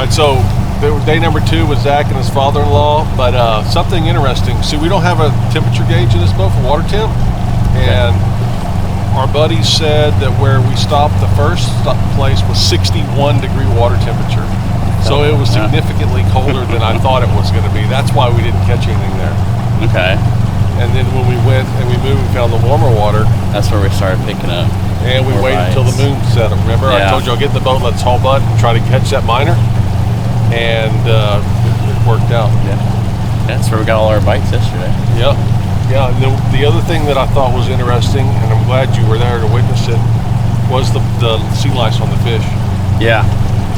right, so day number 2 was Zach and his father-in-law, but something interesting. See, we don't have a temperature gauge in this boat for water temp, and our buddies said that where we stopped the first place was 61 degree water temperature. So it was significantly colder than I thought it was going to be. That's why we didn't catch anything there. Okay. And then when we went and we moved and found the warmer water, that's where we started picking up. And we waited until the moon set up. Remember, I told you I'll get in the boat, let's haul butt and try to catch that minor. And it worked out. Yeah. That's where we got all our bites yesterday. Yep. Yeah. And the other thing that I thought was interesting, and I'm glad you were there to witness it, was the sea lice on the fish. Yeah,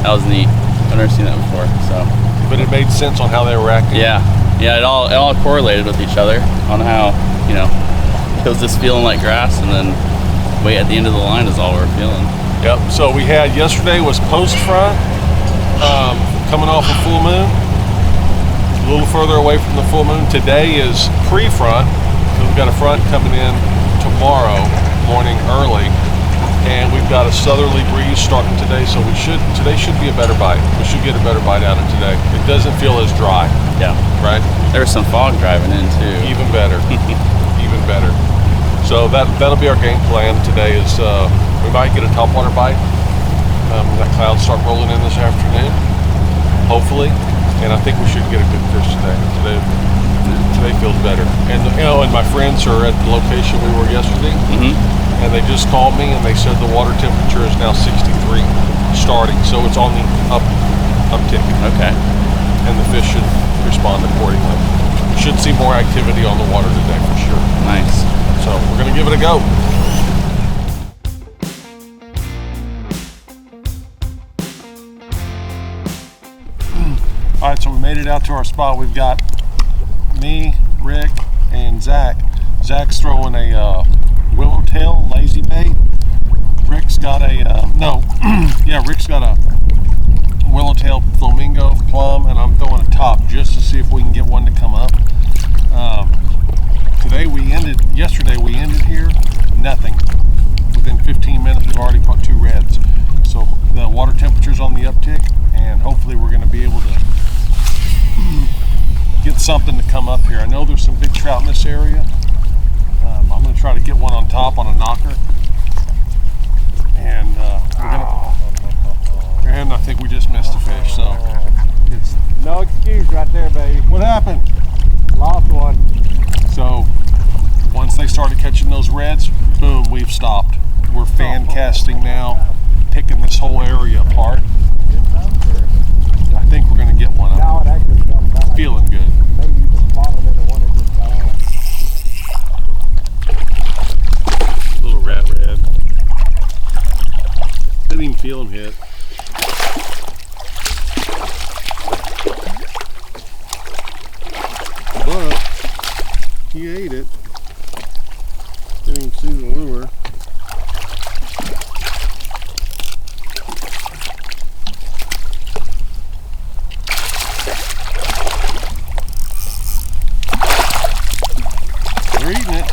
that was neat. I've never seen that before. So. But it made sense on how they were acting. Yeah. Yeah. It all correlated with each other on how it was just feeling like grass, and then way at the end of the line is all we're feeling. Yep. So we had yesterday was post front. Coming off a full moon, a little further away from the full moon. Today is pre-front, so we've got a front coming in tomorrow morning early, and we've got a southerly breeze starting today, so today should be a better bite. We should get a better bite out of today. It doesn't feel as dry. Yeah. Right? There was some fog driving in too. Even better. Even better. So that'll be our game plan today. Is we might get a topwater bite. That clouds start rolling in this afternoon, hopefully, and I think we should get a good fish today. Today feels better. And and my friends are at the location we were yesterday, and they just called me and they said the water temperature is now 63 starting, so it's on the uptick. Okay. And the fish should respond accordingly. Should see more activity on the water today for sure. Nice. So we're gonna give it a go. All right, so we made it out to our spot. We've got me, Rick, and Zach. Zach's throwing a willowtail lazy bait. Rick's got a Rick's got a willowtail flamingo plum, and I'm throwing a top just to see if we can get one to come up. Yesterday we ended here, nothing. Within 15 minutes we've already caught 2 reds. So the water temperature's on the uptick, and hopefully we're going to be able to get something to come up here. I know there's some big trout in this area. I'm going to try to get one on top on a knocker, and and I think we just missed a fish. So it's no excuse right there, baby. What happened? Lost one. So once they started catching those reds, boom, we've stopped. We're fan casting now, picking this whole area apart. I think we're going to get one up. Feeling good. Maybe even smaller than the one that just got on. Little rat red. Didn't even feel him hit. But he ate it. Didn't even see the lure. They're eating it.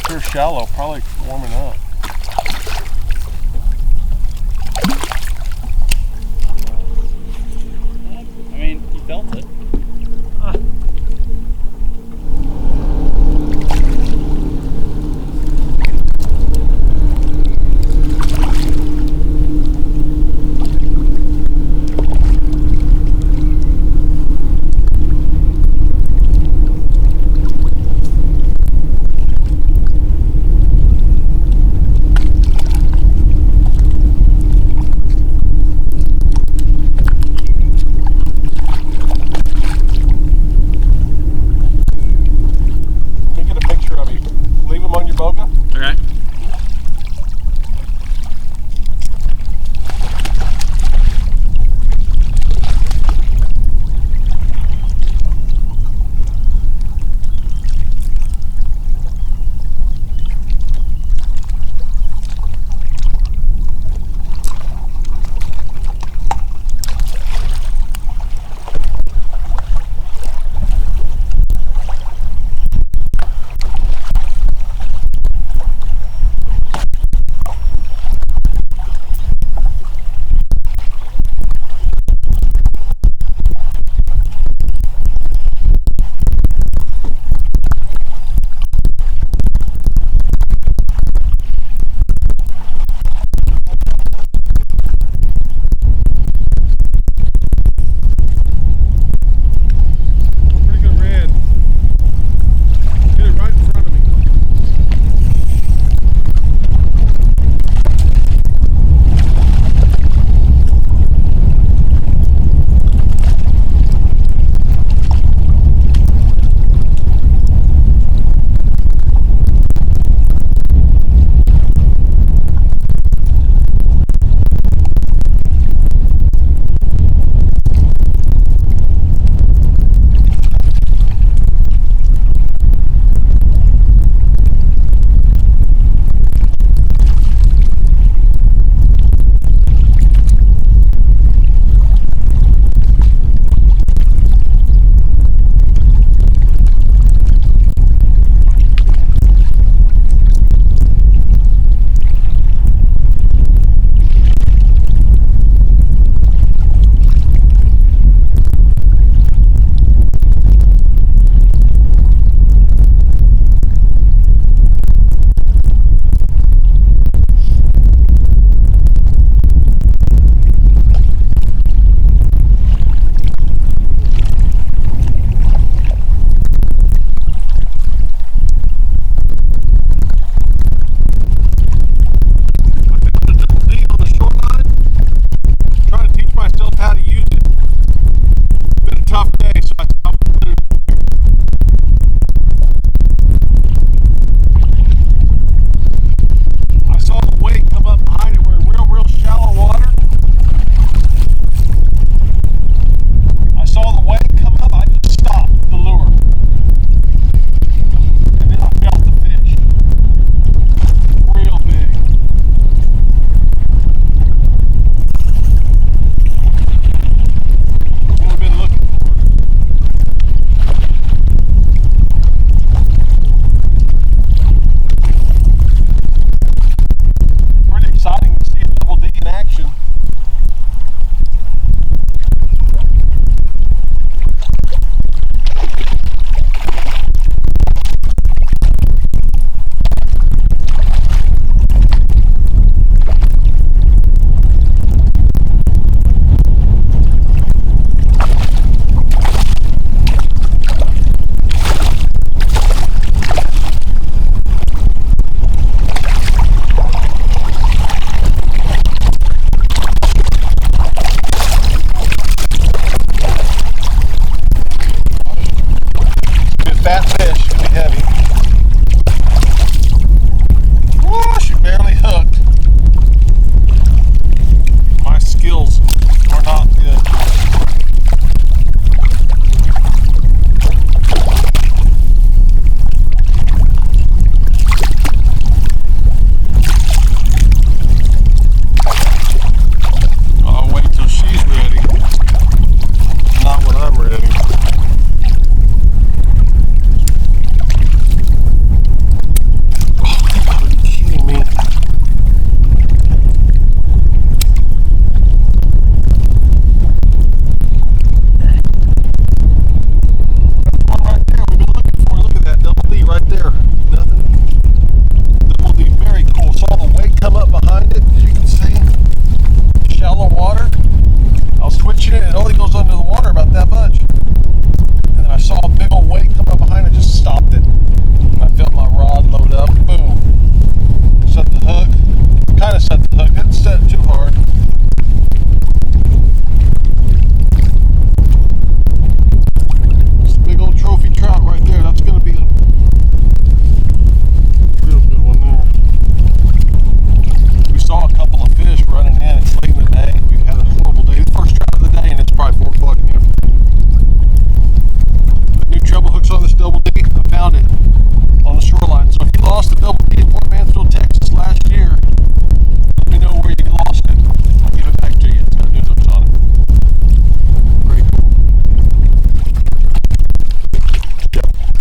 They're shallow, probably warming up. I mean, he felt it.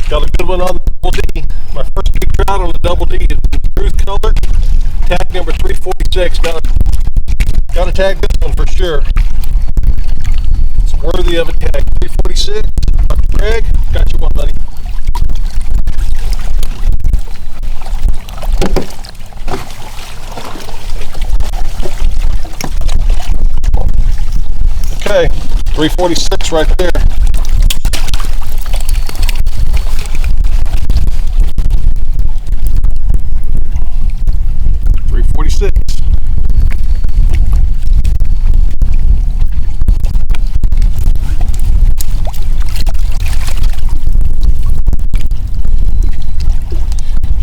Got a good one on the double D. My first big trout on the double D is truth color. Tag number 346. Got to tag this one for sure. It's worthy of a tag. 346. Dr. Greg, got you one, buddy. Okay, 346 right there.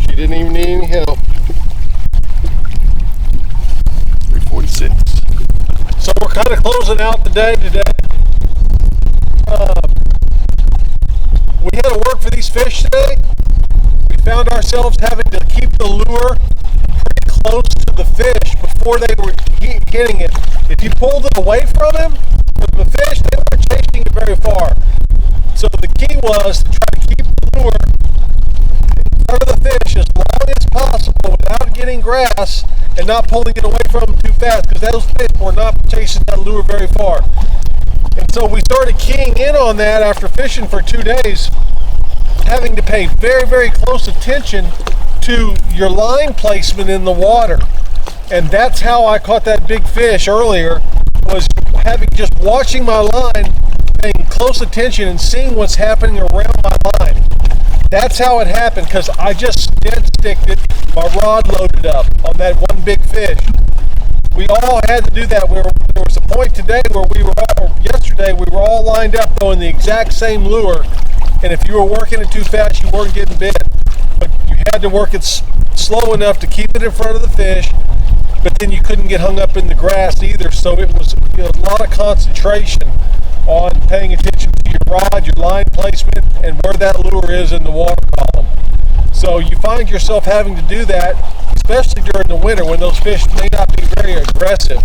She didn't even need any help. 346. So we're kind of closing out the day today. We had to work for these fish today. We found ourselves having to keep the lure pretty close to the fish before they were hitting it. If you pulled it away from the fish, they weren't chasing it very far. So the key was to try to keep the lure in front of the fish as long as possible without getting grass and not pulling it away from them too fast, because those fish were not chasing that lure very far. And so we started keying in on that after fishing for 2 days, having to pay very, very close attention to your line placement in the water. And that's how I caught that big fish earlier, was just watching my line, paying close attention and seeing what's happening around my line. That's how it happened, because I just dead sticked it, my rod loaded up on that one big fish. We all had to do that. There was a point today where yesterday we were all lined up throwing the exact same lure, and if you were working it too fast, you weren't getting bit. But you had to work it slow enough to keep it in front of the fish, but then you couldn't get hung up in the grass either. So it was a lot of concentration on paying attention to your rod, your line placement, and where that lure is in the water column. So you find yourself having to do that, especially during the winter when those fish may not be very aggressive.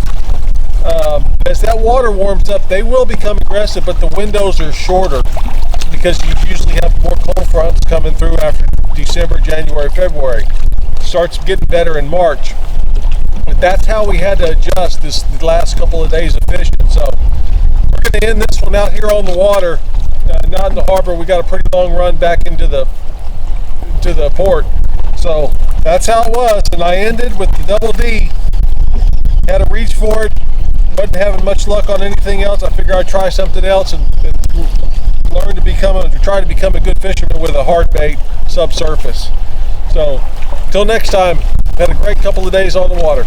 As that water warms up, they will become aggressive, but the windows are shorter because you usually have more cold fronts coming through after December, January, February. It starts getting better in March. But that's how we had to adjust the last couple of days of fishing. So we're going to end this one out here on the water, not in the harbor. We got a pretty long run back into the port. So that's how it was, and I ended with the double D. Had to reach for it. Wasn't having much luck on anything else. I figured I'd try something else and try to become a good fisherman with a hard bait subsurface. So, till next time, had a great couple of days on the water.